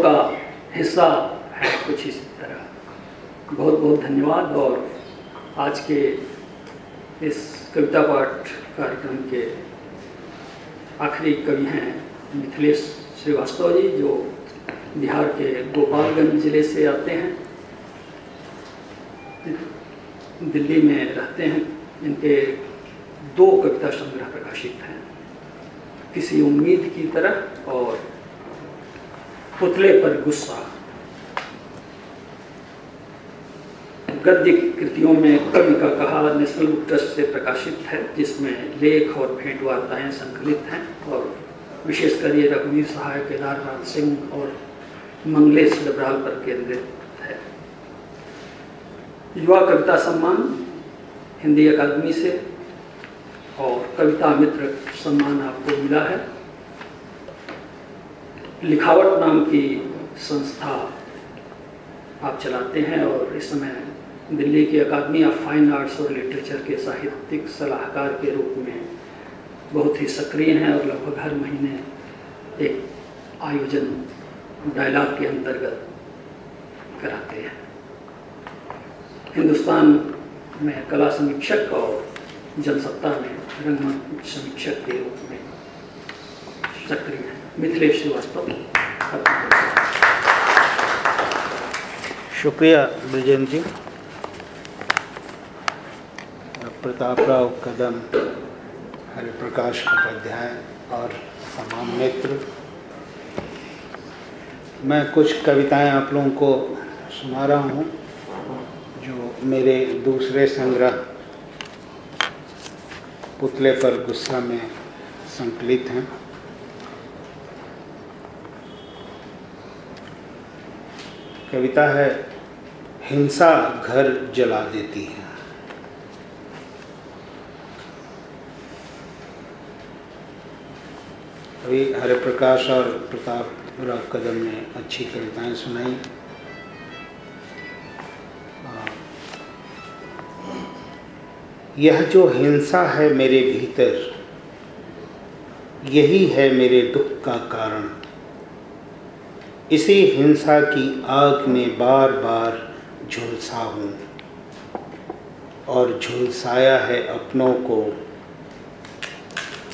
का हिस्सा है कुछ इस तरह। बहुत बहुत धन्यवाद। और आज के इस कविता पाठ कार्यक्रम के आखिरी कवि हैं मिथिलेश श्रीवास्तव जी, जो बिहार के गोपालगंज जिले से आते हैं, दिल्ली में रहते हैं। इनके 2 कविता संग्रह प्रकाशित हैं, किसी उम्मीद की तरह और पुतले पर गुस्सा। गद्य की कृतियों में कवि का कहा नेशनल बुक ट्रस्ट से प्रकाशित है, जिसमें लेख और भेंट वार्ताएं संकलित हैं और विशेषकर ये रघुवीर सहाय, केदारनाथ सिंह और मंगलेश डबराल पर केंद्रित है। युवा कविता सम्मान हिंदी अकादमी से और कविता मित्र सम्मान आपको मिला है। लिखावट नाम की संस्था आप चलाते हैं और इस समय दिल्ली की अकादमी ऑफ फाइन आर्ट्स और लिटरेचर के साहित्यिक सलाहकार के रूप में बहुत ही सक्रिय हैं और लगभग हर महीने एक आयोजन डायलॉग के अंतर्गत कराते हैं। हिंदुस्तान में कला समीक्षक और जनसत्ता में रंगमंच समीक्षक के रूप में सक्रिय हैं। मिथिलेश श्रीवास्तव। शुक्रिया ब्रिजेंद्र जी। प्रतापराव कदम, हरिप्रकाश उपाध्याय और तमाम मित्र, मैं कुछ कविताएं आप लोगों को सुना रहा हूँ जो मेरे दूसरे संग्रह पुतले पर गुस्सा में संकलित हैं। कविता है हिंसा घर जला देती है। अभी हरिप्रकाश और प्रतापराव कदम ने अच्छी कविताएं सुनाई। यह जो हिंसा है मेरे भीतर, यही है मेरे दुख का कारण। इसी हिंसा की आग में बार बार झुलसा हूँ और झुलसाया है अपनों को।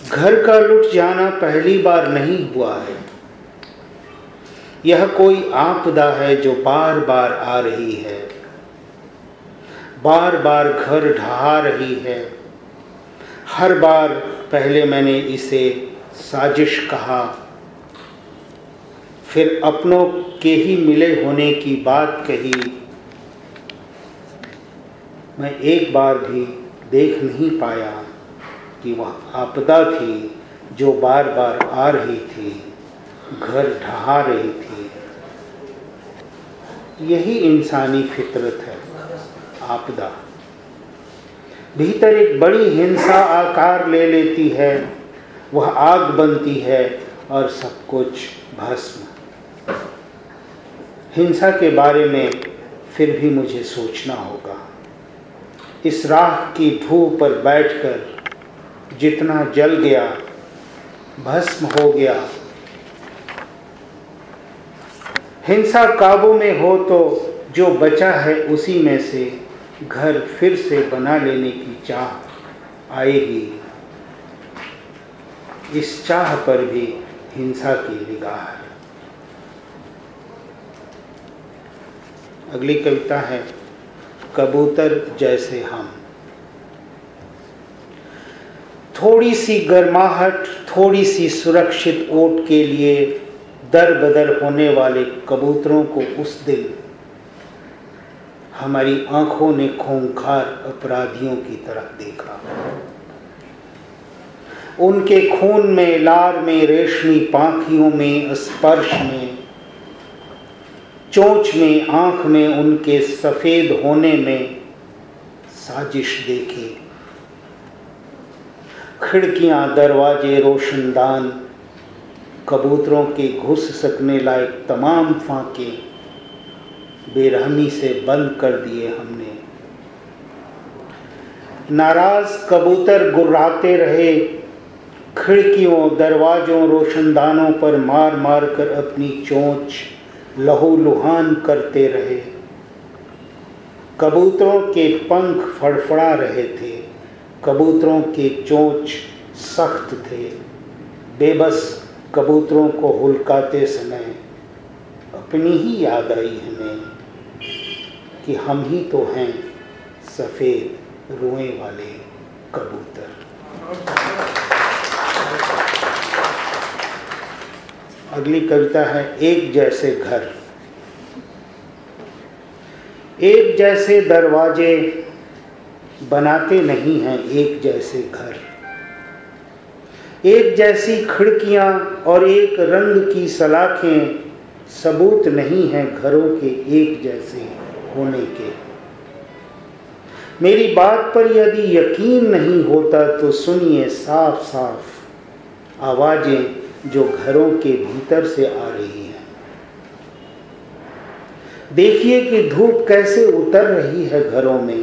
घर का लुट जाना पहली बार नहीं हुआ है। यह कोई आपदा है जो बार बार आ रही है, बार बार घर ढहा रही है। हर बार पहले मैंने इसे साजिश कहा, फिर अपनों के ही मिले होने की बात कही। मैं एक बार भी देख नहीं पाया कि वह आपदा थी जो बार बार आ रही थी, घर ढहा रही थी। यही इंसानी फितरत है, आपदा। भीतर एक बड़ी हिंसा आकार ले लेती है, वह आग बनती है और सब कुछ भस्म। हिंसा के बारे में फिर भी मुझे सोचना होगा। इस राख की धूप पर बैठकर जितना जल गया भस्म हो गया। हिंसा काबू में हो तो जो बचा है उसी में से घर फिर से बना लेने की चाह आएगी। इस चाह पर भी हिंसा की निगाह है। अगली कविता है कबूतर जैसे हम। थोड़ी सी गर्माहट, थोड़ी सी सुरक्षित ओट के लिए दर बदर होने वाले कबूतरों को उस दिन हमारी आंखों ने खूंखार अपराधियों की तरह देखा। उनके खून में, लार में, रेशमी पाखियों में, स्पर्श में, चोंच में, आंख में, उनके सफेद होने में साजिश देखी। खिड़कियां, दरवाजे, रोशनदान, कबूतरों के घुस सकने लायक तमाम फांके बेरहमी से बंद कर दिए हमने। नाराज कबूतर गुर्राते रहे, खिड़कियों, दरवाजों, रोशनदानों पर मार मार कर अपनी चोंच लहूलुहान करते रहे। कबूतरों के पंख फड़फड़ा रहे थे, कबूतरों के चोंच सख्त थे। बेबस कबूतरों को हुलकाते समय अपनी ही याद आई हमें कि हम ही तो हैं सफ़ेद रुएं वाले कबूतर। अगली कविता है एक जैसे घर। एक जैसे दरवाजे बनाते नहीं हैं एक जैसे घर। एक जैसी खिड़कियां और एक रंग की सलाखें सबूत नहीं हैं घरों के एक जैसे होने के। मेरी बात पर यदि यकीन नहीं होता तो सुनिए साफ साफ आवाजें जो घरों के भीतर से आ रही हैं। देखिए कि धूप कैसे उतर रही है घरों में।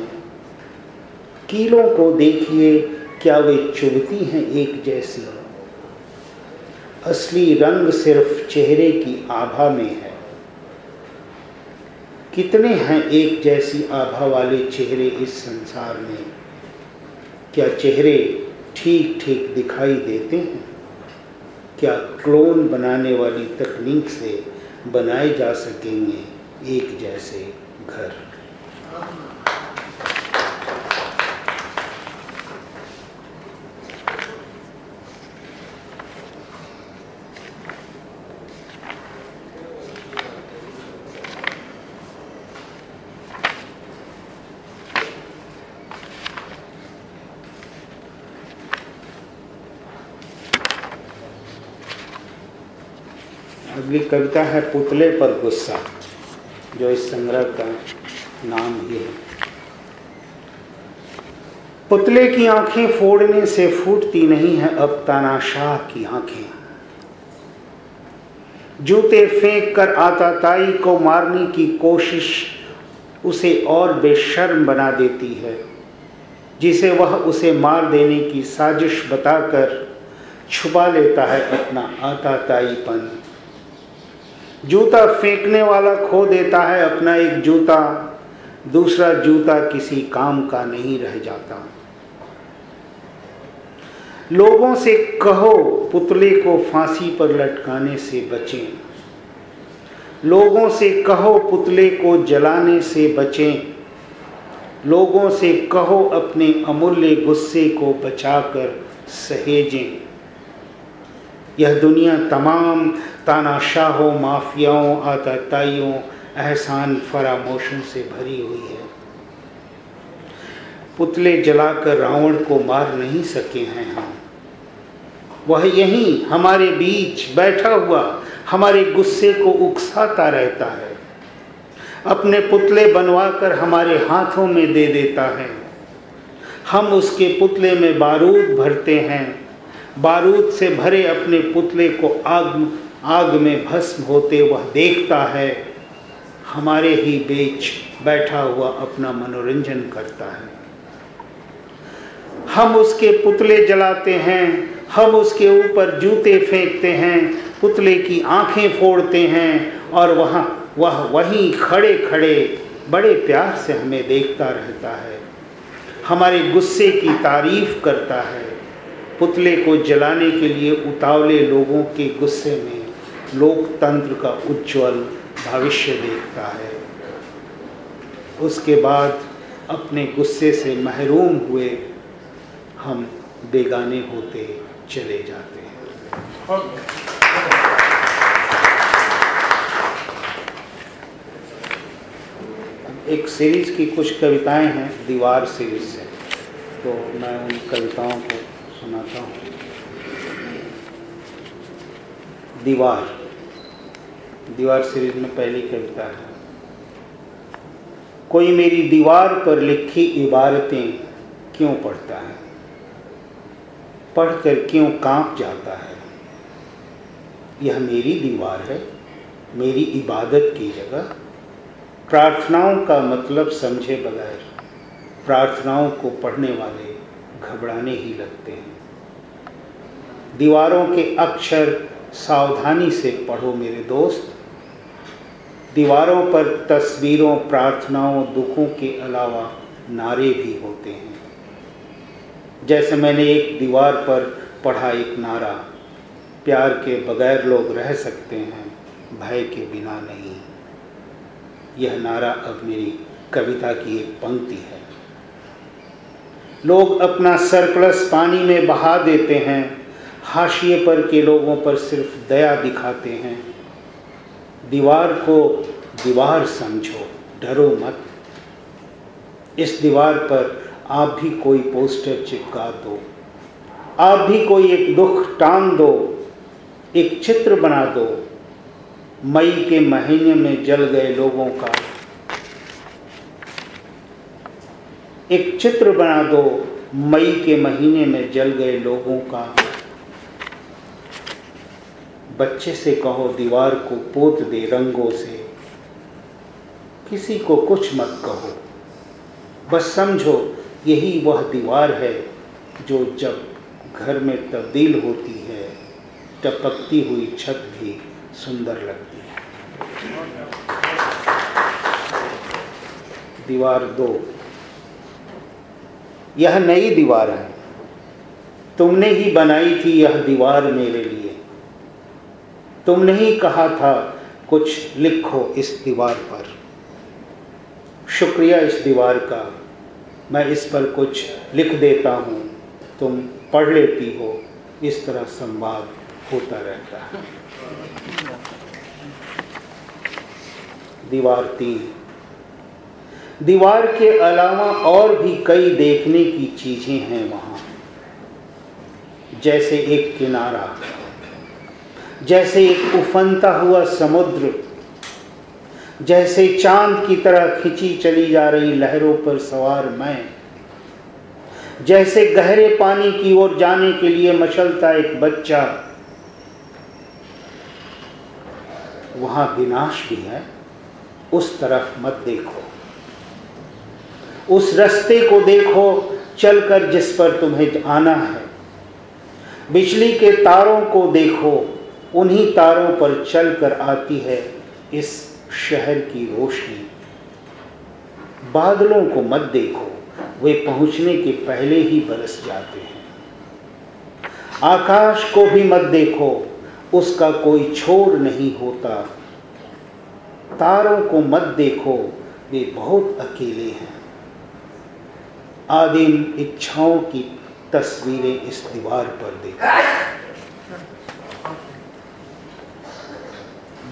कीलों को देखिए, क्या वे चुभती हैं एक जैसी। असली रंग सिर्फ चेहरे की आभा में है। कितने हैं एक जैसी आभा वाले चेहरे इस संसार में। क्या चेहरे ठीक ठीक दिखाई देते हैं? क्या क्लोन बनाने वाली तकनीक से बनाए जा सकेंगे एक जैसे घर? अगली कविता है पुतले पर गुस्सा, जो इस संग्रह का नाम ही है। पुतले की आंखें फोड़ने से फूटती नहीं है अब तानाशाह की आंखें। जूते फेंक कर आताताई को मारने की कोशिश उसे और बेशर्म बना देती है, जिसे वह उसे मार देने की साजिश बताकर छुपा लेता है अपना आताताईपन। जूता फेंकने वाला खो देता है अपना एक जूता, दूसरा जूता किसी काम का नहीं रह जाता। लोगों से कहो पुतले को फांसी पर लटकाने से बचें। लोगों से कहो पुतले को जलाने से बचें। लोगों से कहो अपने अमूल्य गुस्से को बचाकर सहेजें। यह दुनिया तमाम तानाशाहों, माफियाओं, आताताइयों, एहसान फरामोशों से भरी हुई है। पुतले जलाकर रावण को मार नहीं सके हैं हम। वह यहीं हमारे बीच बैठा हुआ हमारे गुस्से को उकसाता रहता है। अपने पुतले बनवाकर हमारे हाथों में दे देता है। हम उसके पुतले में बारूद भरते हैं। बारूद से भरे अपने पुतले को आग में भस्म होते वह देखता है। हमारे ही बीच बैठा हुआ अपना मनोरंजन करता है। हम उसके पुतले जलाते हैं, हम उसके ऊपर जूते फेंकते हैं, पुतले की आंखें फोड़ते हैं और वह वहीं खड़े खड़े बड़े प्यार से हमें देखता रहता है, हमारे गुस्से की तारीफ करता है। पुतले को जलाने के लिए उतावले लोगों के गुस्से में लोकतंत्र का उज्जवल भविष्य देखता है। उसके बाद अपने गुस्से से महरूम हुए हम बेगाने होते चले जाते हैं। एक सीरीज की कुछ कविताएं हैं दीवार सीरीज से, तो मैं उन कविताओं को सुनाता हूँ। दीवार सीरीज में पहली कविता है। कोई मेरी दीवार पर लिखी इबारतें क्यों पढ़ता है, पढ़कर क्यों कांप जाता है। यह मेरी दीवार है, मेरी इबादत की जगह। प्रार्थनाओं का मतलब समझे बगैर प्रार्थनाओं को पढ़ने वाले घबराने ही लगते हैं। दीवारों के अक्षर सावधानी से पढ़ो मेरे दोस्त। दीवारों पर तस्वीरों, प्रार्थनाओं, दुखों के अलावा नारे भी होते हैं। जैसे मैंने एक दीवार पर पढ़ा एक नारा, प्यार के बगैर लोग रह सकते हैं, भय के बिना नहीं। यह नारा अब मेरी कविता की एक पंक्ति है। लोग अपना सरप्लस पानी में बहा देते हैं, हाशिए पर के लोगों पर सिर्फ दया दिखाते हैं। दीवार को दीवार समझो, डरो मत। इस दीवार पर आप भी कोई पोस्टर चिपका दो, आप भी कोई एक दुख टांग दो, एक चित्र बना दो। मई के महीने में जल गए लोगों का एक चित्र बना दो, मई के महीने में जल गए लोगों का। बच्चे से कहो दीवार को पोत दे रंगों से, किसी को कुछ मत कहो, बस समझो यही वह दीवार है जो जब घर में तब्दील होती है, टपकती हुई छत भी सुंदर लगती है। दीवार 2। यह नई दीवार है, तुमने ही बनाई थी यह दीवार मेरे लिए। तुमने ही कहा था कुछ लिखो इस दीवार पर। शुक्रिया इस दीवार का, मैं इस पर कुछ लिख देता हूँ, तुम पढ़ लेती हो। इस तरह संवाद होता रहता है। दीवार 3। दीवार के अलावा और भी कई देखने की चीजें हैं वहाँ, जैसे एक किनारा, जैसे एक उफनता हुआ समुद्र, जैसे चांद की तरह खिंची चली जा रही लहरों पर सवार मैं, जैसे गहरे पानी की ओर जाने के लिए मचलता एक बच्चा। वहां विनाश भी है, उस तरफ मत देखो। उस रास्ते को देखो चलकर जिस पर तुम्हें आना है। बिजली के तारों को देखो, उन्हीं तारों पर चलकर आती है इस शहर की रोशनी। बादलों को मत देखो, वे पहुंचने के पहले ही बरस जाते हैं। आकाश को भी मत देखो, उसका कोई छोर नहीं होता। तारों को मत देखो, वे बहुत अकेले हैं। आदिम इच्छाओं की तस्वीरें इस दीवार पर देखो।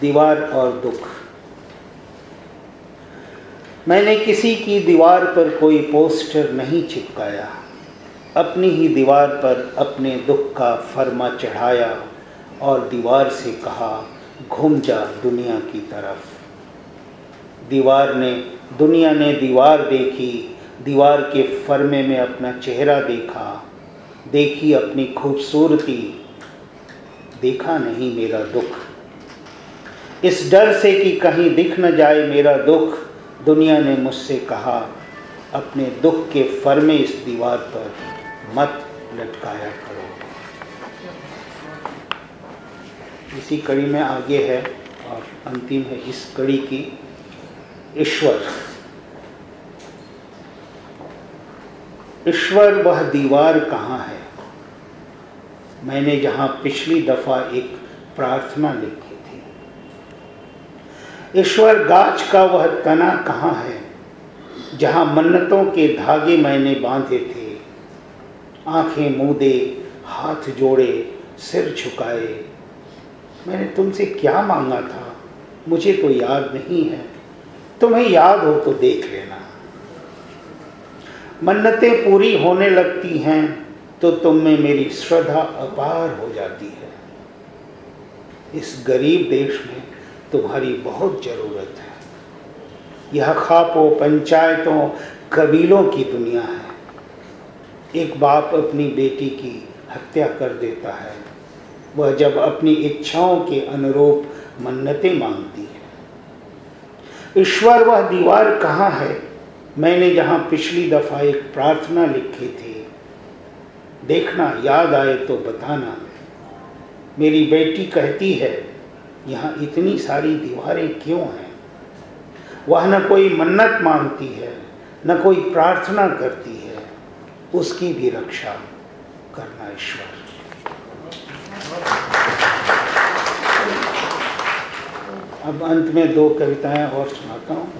दीवार और दुख। मैंने किसी की दीवार पर कोई पोस्टर नहीं चिपकाया, अपनी ही दीवार पर अपने दुख का फरमा चढ़ाया और दीवार से कहा घूम जा दुनिया की तरफ। दुनिया ने दीवार देखी, दीवार के फरमे में अपना चेहरा देखा, देखी अपनी खूबसूरती, देखा नहीं मेरा दुख। इस डर से कि कहीं दिख न जाए मेरा दुख, दुनिया ने मुझसे कहा अपने दुख के फरमे इस दीवार पर मत लटकाया करो। इसी कड़ी में आगे है और अंतिम है इस कड़ी की, ईश्वर। ईश्वर वह दीवार कहाँ है? मैंने जहाँ पिछली दफा एक प्रार्थना लिखी थी। ईश्वर गाछ का वह तना कहाँ है जहाँ मन्नतों के धागे मैंने बांधे थे? आंखें मूंदे, हाथ जोड़े, सिर झुकाए, मैंने तुमसे क्या मांगा था मुझे तो याद नहीं है, तुम्हें याद हो तो देख लेना। मन्नतें पूरी होने लगती हैं तो तुम में मेरी श्रद्धा अपार हो जाती है। इस गरीब देश में तुम्हारी बहुत ज़रूरत है। यह खापों, पंचायतों, कबीलों की दुनिया है। एक बाप अपनी बेटी की हत्या कर देता है, वह जब अपनी इच्छाओं के अनुरूप मन्नतें मांगती है। ईश्वर वह दीवार कहाँ है मैंने जहाँ पिछली दफ़ा एक प्रार्थना लिखी थी? देखना, याद आए तो बताना। मेरी बेटी कहती है यहाँ इतनी सारी दीवारें क्यों हैं? वह न कोई मन्नत मांगती है, न कोई प्रार्थना करती है, उसकी भी रक्षा करना ईश्वर। अब अंत में 2 कविताएं और सुनाता हूँ।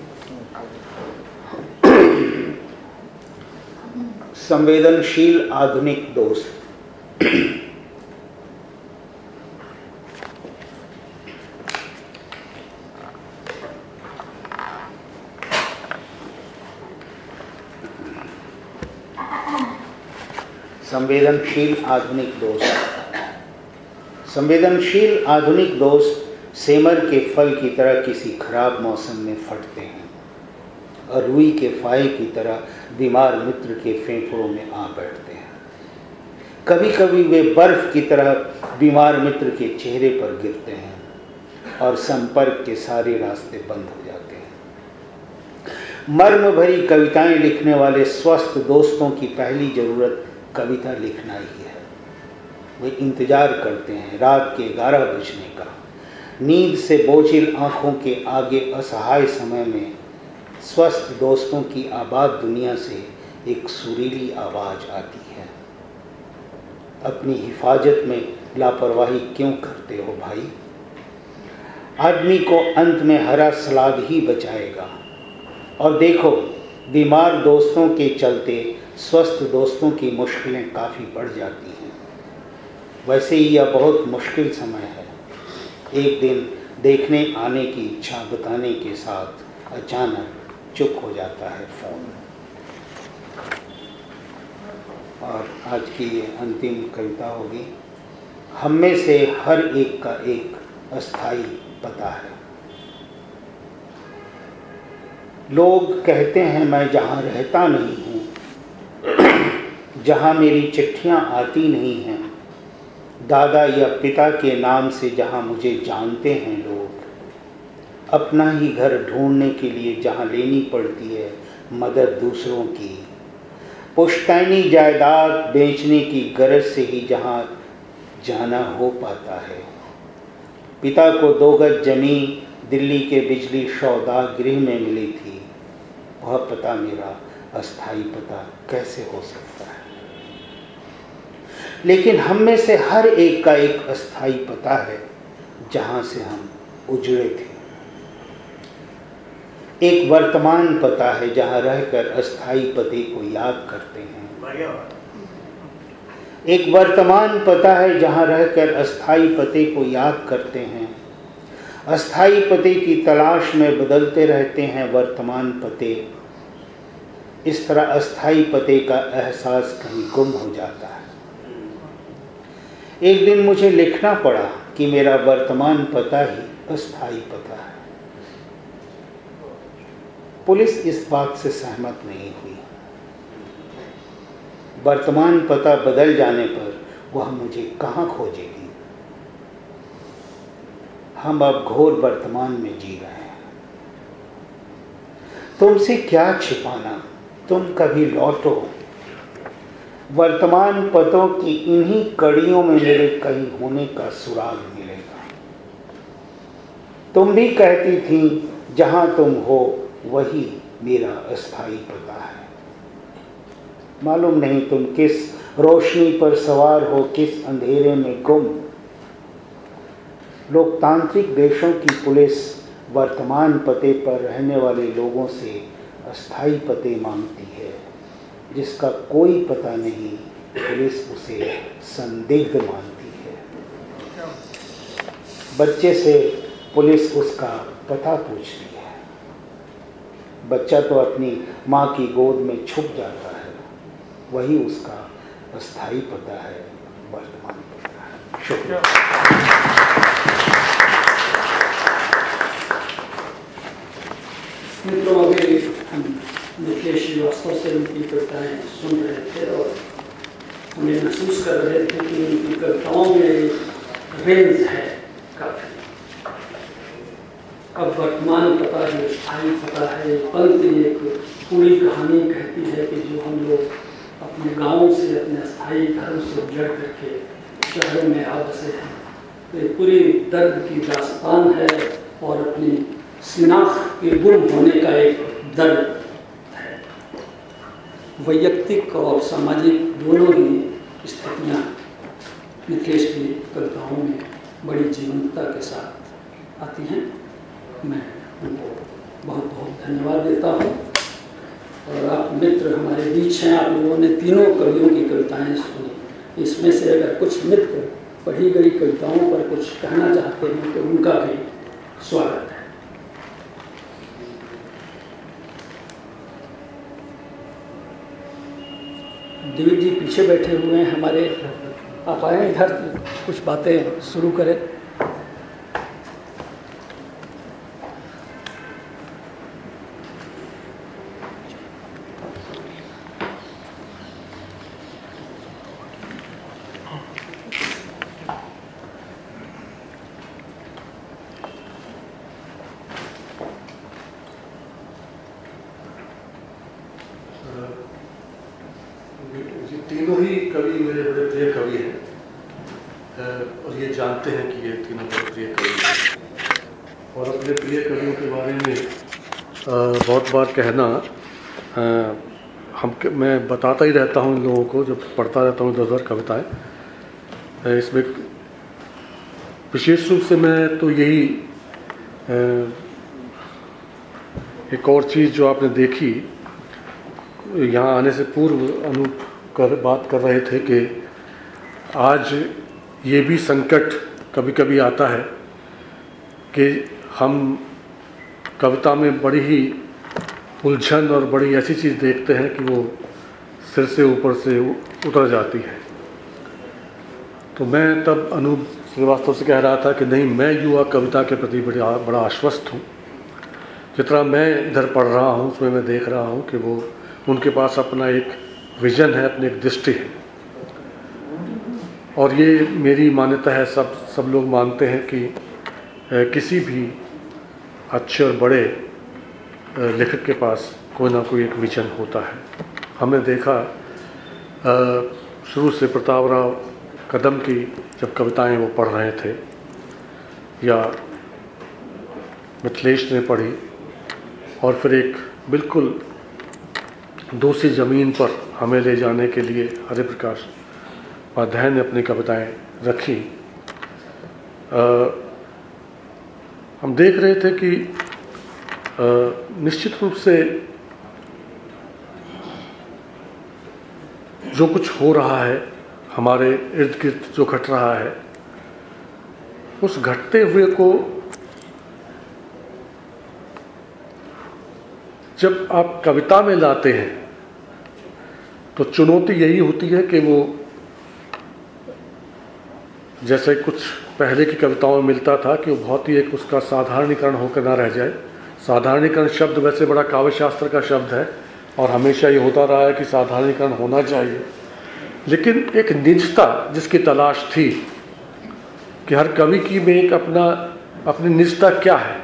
संवेदनशील आधुनिक दोस्त। संवेदनशील आधुनिक दोस्त। संवेदनशील आधुनिक दोस्त सेमर के फल की तरह किसी खराब मौसम में फटते हैं और रुई के फाहे की तरह बीमार मित्र के फेफड़ों में आ बैठते हैं। कभी कभी वे बर्फ की तरह बीमार मित्र के चेहरे पर गिरते हैं और संपर्क के सारे रास्ते बंद हो जाते हैं। मर्म भरी कविताएं लिखने वाले स्वस्थ दोस्तों की पहली जरूरत कविता लिखना ही है। वे इंतजार करते हैं रात के 11 बजने का। नींद से बोझिल आंखों के आगे असहाय समय में स्वस्थ दोस्तों की आबाद दुनिया से एक सुरीली आवाज आती है। अपनी हिफाजत में लापरवाही क्यों करते हो भाई? आदमी को अंत में हरा सलाद ही बचाएगा। और देखो, बीमार दोस्तों के चलते स्वस्थ दोस्तों की मुश्किलें काफ़ी बढ़ जाती हैं। वैसे ही यह बहुत मुश्किल समय है। एक दिन देखने आने की इच्छा बताने के साथ अचानक चुप हो जाता है फोन। और आज की ये अंतिम कविता होगी। हम में से हर एक का एक अस्थाई पता है। लोग कहते हैं मैं जहाँ रहता नहीं हूँ, जहाँ मेरी चिट्ठियाँ आती नहीं हैं, दादा या पिता के नाम से जहाँ मुझे जानते हैं लोग, अपना ही घर ढूंढने के लिए जहाँ लेनी पड़ती है मदद दूसरों की, पुश्तैनी जायदाद बेचने की गरज से ही जहाँ जाना हो पाता है। पिता को 2 गज जमीन दिल्ली के बिजली सौदा गृह में मिली थी। वह पता मेरा अस्थाई पता कैसे हो सकता है? लेकिन हम में से हर एक का एक अस्थाई पता है जहाँ से हम उजड़े थे। एक वर्तमान पता है जहाँ रहकर अस्थाई पते को याद करते हैं। एक वर्तमान पता है जहाँ रहकर अस्थाई पते को याद करते हैं। अस्थाई पते की तलाश में बदलते रहते हैं वर्तमान पते। इस तरह अस्थाई पते का एहसास कहीं गुम हो जाता है। एक दिन मुझे लिखना पड़ा कि मेरा वर्तमान पता ही अस्थाई पता है। पुलिस इस बात से सहमत नहीं हुई। वर्तमान पता बदल जाने पर वह मुझे कहाँ खोजेगी? हम अब घोर वर्तमान में जी रहे हैं। तुमसे क्या छिपाना, तुम कभी लौटो। वर्तमान पतों की इन्हीं कड़ियों में मेरे कहीं होने का सुराग मिलेगा। तुम भी कहती थी जहां तुम हो वही मेरा अस्थाई पता है। मालूम नहीं तुम किस रोशनी पर सवार हो, किस अंधेरे में गुम। लोकतांत्रिक देशों की पुलिस वर्तमान पते पर रहने वाले लोगों से अस्थाई पते मांगती है। जिसका कोई पता नहीं, पुलिस उसे संदिग्ध मानती है। बच्चे से पुलिस उसका पता पूछती है। बच्चा तो अपनी माँ की गोद में छुप जाता है। वही उसका अस्थाई पता है, वर्तमान पता है। शुक्रिया। मित्रों, अभी हम निखिलेश श्रीवास्तव से उनकी कविताएं सुन रहे थे और हमें महसूस कर रहे थे कि उनकी कविताओं में रेंज है काफ़ी। अब वर्तमान पता है, स्थायी पता है। पंक्ति एक पूरी कहानी कहती है कि जो हम लोग अपने गाँव से, अपने स्थायी घरों से उजड़ करके शहरों में आ बसे हैं, तो ये पूरी दर्द की दास्तान है और अपनी शिनाख्त के गुम होने का एक दर्द है। वैयक्तिक और सामाजिक दोनों ही स्थितियाँ मिथिलेश की कविताओं में बड़ी जीवंतता के साथ आती हैं। मैं उनको बहुत बहुत धन्यवाद देता हूँ। और आप मित्र हमारे बीच हैं, आप लोगों ने तीनों कवियों की कविताएं सुनी। इसमें से अगर कुछ मित्र पढ़ी गई कविताओं पर कुछ कहना चाहते हैं तो उनका भी स्वागत है। दिव्य जी पीछे बैठे हुए हैं हमारे, आप आए इधर कुछ बातें शुरू करें। तीनों ही कवि मेरे बड़े प्रिय कवि हैं और ये जानते हैं कि ये तीनों बड़े प्रिय कवि हैं। और अपने प्रिय कवियों के बारे में बहुत बार कहना मैं बताता ही रहता हूँ इन लोगों को, जब पढ़ता रहता हूँ 10 कविताएं। इसमें विशेष रूप से मैं तो यही एक और चीज़ जो आपने देखी यहाँ आने से पूर्व अनूप बात कर रहे थे कि आज ये भी संकट कभी कभी आता है कि हम कविता में बड़ी ही उलझन और बड़ी ऐसी चीज़ देखते हैं कि वो सिर से ऊपर से उतर जाती है। तो मैं तब अनूप श्रीवास्तव से कह रहा था कि नहीं, मैं युवा कविता के प्रति बड़ा आश्वस्त हूँ। जितना मैं इधर पढ़ रहा हूँ उसमें मैं देख रहा हूँ कि वो उनके पास अपना एक विजन है, अपनी एक दृष्टि है। और ये मेरी मान्यता है, सब लोग मानते हैं कि किसी भी अच्छे और बड़े लेखक के पास कोई ना कोई एक विजन होता है। हमने देखा शुरू से प्रतापराव कदम की जब कविताएं वो पढ़ रहे थे या मिथिलेश ने पढ़ी, और फिर एक बिल्कुल दूसरी ज़मीन पर हमें ले जाने के लिए हरिप्रकाश उपाध्याय ने अपनी कविताएं रखी। हम देख रहे थे कि निश्चित रूप से जो कुछ हो रहा है हमारे इर्द गिर्द, जो घट रहा है, उस घटते हुए को जब आप कविता में लाते हैं तो चुनौती यही होती है कि वो जैसे कुछ पहले की कविताओं में मिलता था कि वो बहुत ही एक उसका साधारणीकरण होकर ना रह जाए। साधारणीकरण शब्द वैसे बड़ा काव्यशास्त्र का शब्द है और हमेशा ये होता रहा है कि साधारणीकरण होना चाहिए, लेकिन एक निजता जिसकी तलाश थी कि हर कवि की में एक अपनी निजता क्या है,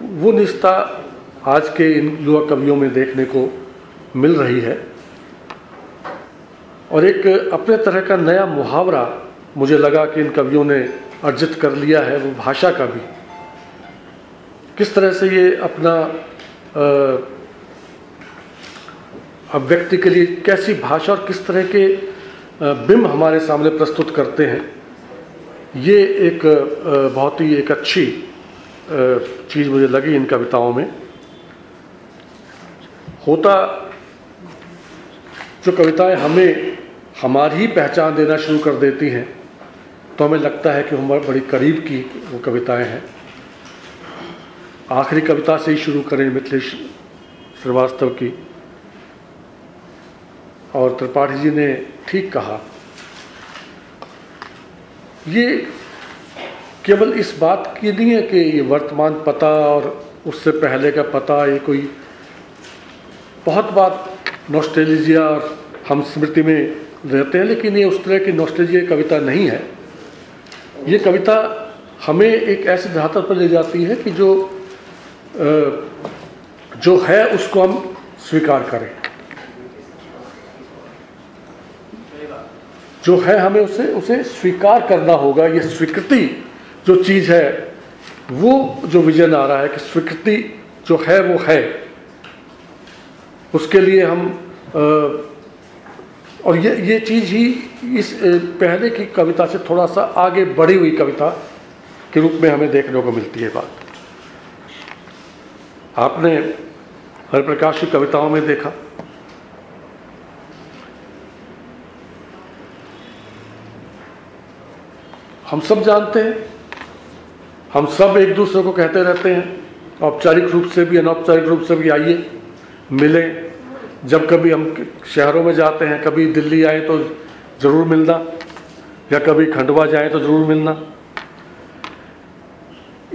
वो निजता आज के इन युवा कवियों में देखने को मिल रही है। और एक अपने तरह का नया मुहावरा मुझे लगा कि इन कवियों ने अर्जित कर लिया है, वो भाषा का भी। किस तरह से ये अपना अभिव्यक्ति के लिए कैसी भाषा और किस तरह के बिंब हमारे सामने प्रस्तुत करते हैं, ये एक बहुत ही एक अच्छी चीज़ मुझे लगी इन कविताओं में। होता जो कविताएं हमें हमारी ही पहचान देना शुरू कर देती हैं तो हमें लगता है कि हमारे बड़ी करीब की वो कविताएं हैं। आखिरी कविता से ही शुरू करें, मिथिलेश श्रीवास्तव की। और त्रिपाठी जी ने ठीक कहा, ये केवल इस बात की नहीं है कि ये वर्तमान पता और उससे पहले का पता, ये कोई बहुत बार नॉस्टैल्जिया और हम स्मृति में रहते हैं, लेकिन ये उस तरह की नॉस्टैल्जिया कविता नहीं है। ये कविता हमें एक ऐसे धरातल पर ले जाती है कि जो है उसको हम स्वीकार करें, जो है हमें उसे स्वीकार करना होगा। ये स्वीकृति जो चीज़ है वो जो विजन आ रहा है कि स्वीकृति जो है वो है, उसके लिए हम और ये चीज़ ही इस पहले की कविता से थोड़ा सा आगे बढ़ी हुई कविता के रूप में हमें देखने को मिलती है बात। आपने हरिप्रकाश की कविताओं में देखा, हम सब जानते हैं, हम सब एक दूसरे को कहते रहते हैं औपचारिक रूप से भी अनौपचारिक रूप से भी, आइए मिलें। जब कभी हम शहरों में जाते हैं, कभी दिल्ली आए तो ज़रूर मिलना, या कभी खंडवा जाए तो ज़रूर मिलना।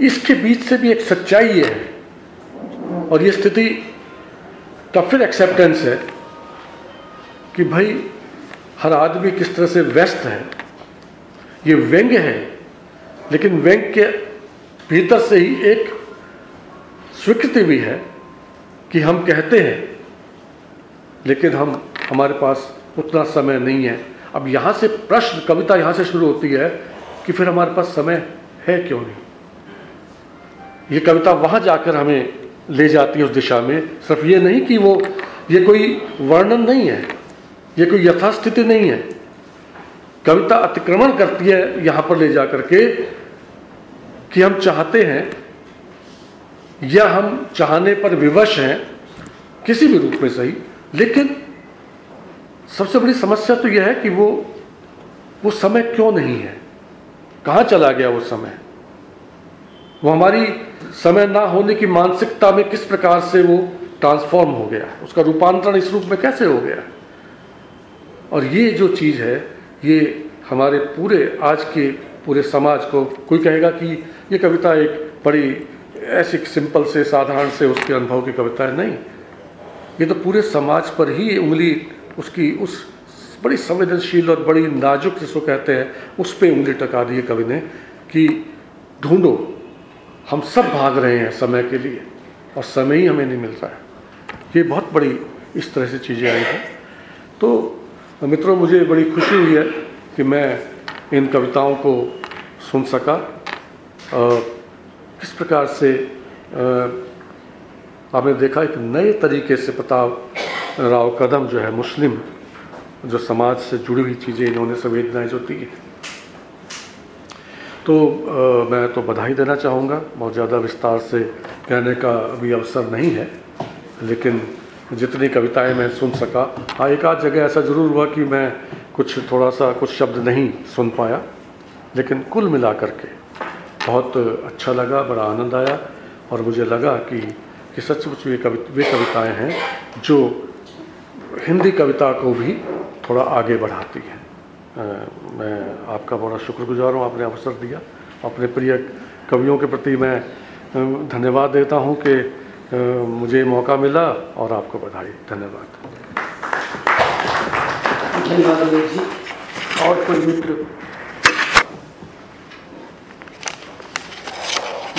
इसके बीच से भी एक सच्चाई ये है और ये स्थिति का फिर एक्सेप्टेंस है कि भाई हर आदमी किस तरह से व्यस्त है। ये व्यंग्य है, लेकिन व्यंग्य के भीतर से ही एक स्वीकृति भी है कि हम कहते हैं लेकिन हमारे पास उतना समय नहीं है। अब यहाँ से प्रश्न, कविता यहाँ से शुरू होती है कि फिर हमारे पास समय है क्यों नहीं। ये कविता वहाँ जाकर हमें ले जाती है उस दिशा में। सिर्फ ये नहीं कि ये कोई वर्णन नहीं है, ये कोई यथास्थिति नहीं है। कविता अतिक्रमण करती है यहाँ पर ले जाकर के कि हम चाहते हैं या हम चाहने पर विवश हैं, किसी भी रूप में सही, लेकिन सबसे बड़ी समस्या तो यह है कि वो समय क्यों नहीं है, कहाँ चला गया वो समय। वो हमारी समय ना होने की मानसिकता में किस प्रकार से वो ट्रांसफॉर्म हो गया, उसका रूपांतरण इस रूप में कैसे हो गया। और ये जो चीज़ है, ये हमारे पूरे आज के पूरे समाज को, कोई कहेगा कि ये कविता एक बड़ी ऐसी सिंपल से साधारण से उसके अनुभव की कविता है, नहीं, ये तो पूरे समाज पर ही उंगली उसकी उस बड़ी संवेदनशील और बड़ी नाजुक जिसको कहते हैं उस पर उंगली टका दी है कवि ने कि ढूंढो, हम सब भाग रहे हैं समय के लिए और समय ही हमें नहीं मिल रहा है। ये बहुत बड़ी इस तरह से चीज़ें आई हैं। तो मित्रों, मुझे बड़ी खुशी हुई है कि मैं इन कविताओं को सुन सका। किस प्रकार से आपने देखा एक नए तरीके से प्रताप राव कदम जो है, मुस्लिम जो समाज से जुड़ी हुई चीज़ें इन्होंने संवेदनाएं जो दी। तो मैं तो बधाई देना चाहूँगा। बहुत ज़्यादा विस्तार से कहने का अभी अवसर नहीं है, लेकिन जितनी कविताएं मैं सुन सका, हाँ एक आध जगह ऐसा ज़रूर हुआ कि मैं कुछ शब्द नहीं सुन पाया, लेकिन कुल मिला करके बहुत अच्छा लगा, बड़ा आनंद आया और मुझे लगा कि सचमुच वे कविताएं हैं जो हिंदी कविता को भी थोड़ा आगे बढ़ाती हैं। मैं आपका बड़ा शुक्रगुजार हूँ, आपने अवसर दिया। अपने प्रिय कवियों के प्रति मैं धन्यवाद देता हूँ कि मुझे मौका मिला और आपको बधाई। धन्यवाद। धन्यवाद जी। और कोई मित्र?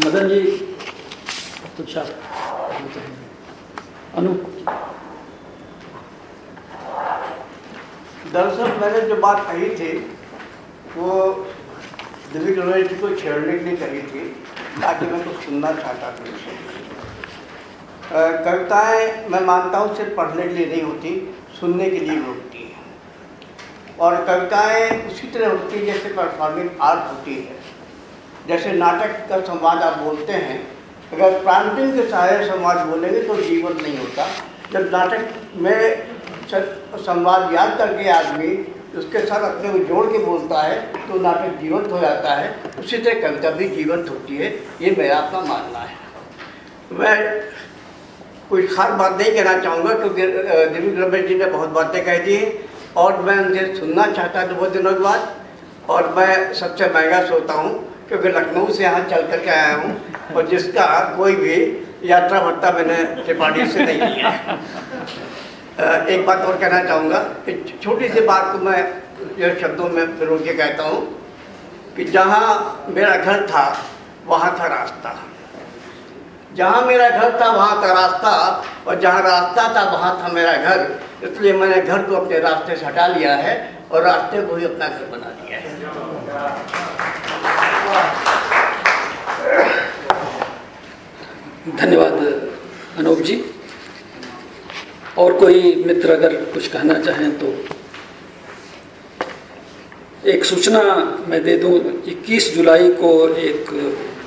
मदन जी कुछ आप अनूप? दरअसल मैंने जो बात कही थी वो दिल्ली यूनिवर्सिटी को छेड़ने के लिए कही थी, ताकि मैं कुछ सुनना चाहता था। कविताएं मैं मानता हूँ सिर्फ पढ़ने के लिए नहीं होती, सुनने के लिए होती है। और कविताएं उसी तरह होती है जैसे परफॉर्मिंग आर्ट होती है। जैसे नाटक का संवाद आप बोलते हैं, अगर प्रांतिन के सहारे संवाद बोलेंगे तो जीवन नहीं होता। जब नाटक में संवाद याद करके आदमी उसके साथ अपने को जोड़ के बोलता है तो नाटक जीवंत हो जाता है। उसी तरह कविता भी जीवंत होती है, ये मेरा अपना मानना है। मैं कोई खास बात नहीं कहना चाहूँगा क्योंकि दिलीप रमेश जी ने बहुत बातें कह दी और मैं उनसे सुनना चाहता था बहुत दिनों के बाद। और मैं सबसे महंगा सोता हूँ क्योंकि लखनऊ से यहाँ चल करके आया हूँ और जिसका कोई भी यात्रा भत्ता मैंने त्रिपाठी से नहीं लिया है। एक बात और कहना चाहूँगा, एक छोटी सी बात को मैं जो शब्दों में पिरो के कहता हूँ कि जहाँ मेरा घर था वहाँ था रास्ता, जहाँ मेरा घर था वहाँ था रास्ता, और जहाँ रास्ता था वहाँ था मेरा घर। इसलिए मैंने घर को अपने रास्ते से हटा लिया है और रास्ते को ही अपना घर बना दिया है। धन्यवाद अनूप जी। और कोई मित्र अगर कुछ कहना चाहें तो। एक सूचना मैं दे दूं, 21 जुलाई को एक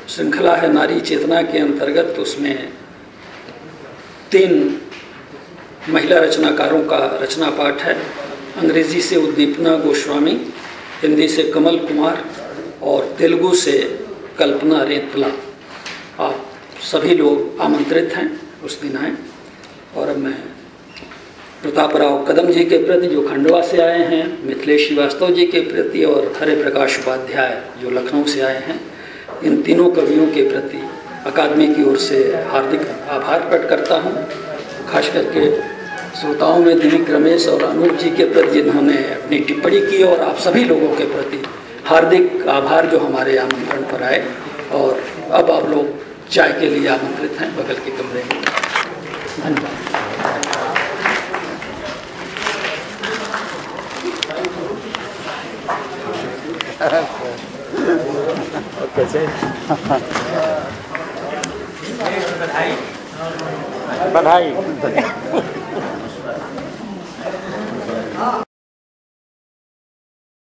श्रृंखला है नारी चेतना के अंतर्गत, उसमें 3 महिला रचनाकारों का रचना पाठ है। अंग्रेजी से उद्दीपना गोस्वामी, हिंदी से कमल कुमार और तेलुगु से कल्पना रेतला। आप सभी लोग आमंत्रित हैं, उस दिन आए। और अब मैं प्रतापराव कदम जी के प्रति जो खंडवा से आए हैं, मिथिलेश श्रीवास्तव जी के प्रति और हरे प्रकाश उपाध्याय जो लखनऊ से आए हैं, इन तीनों कवियों के प्रति अकादमी की ओर से हार्दिक आभार प्रकट करता हूँ। खास करके श्रोताओं में दिलीप रमेश और अनूप जी के प्रति जिन्होंने अपनी टिप्पणी की, और आप सभी लोगों के प्रति हार्दिक आभार जो हमारे आमंत्रण पर आए। और अब आप लोग चाय के लिए आमंत्रित हैं बगल के कमरे में। धन्यवाद। कैसे बधाई।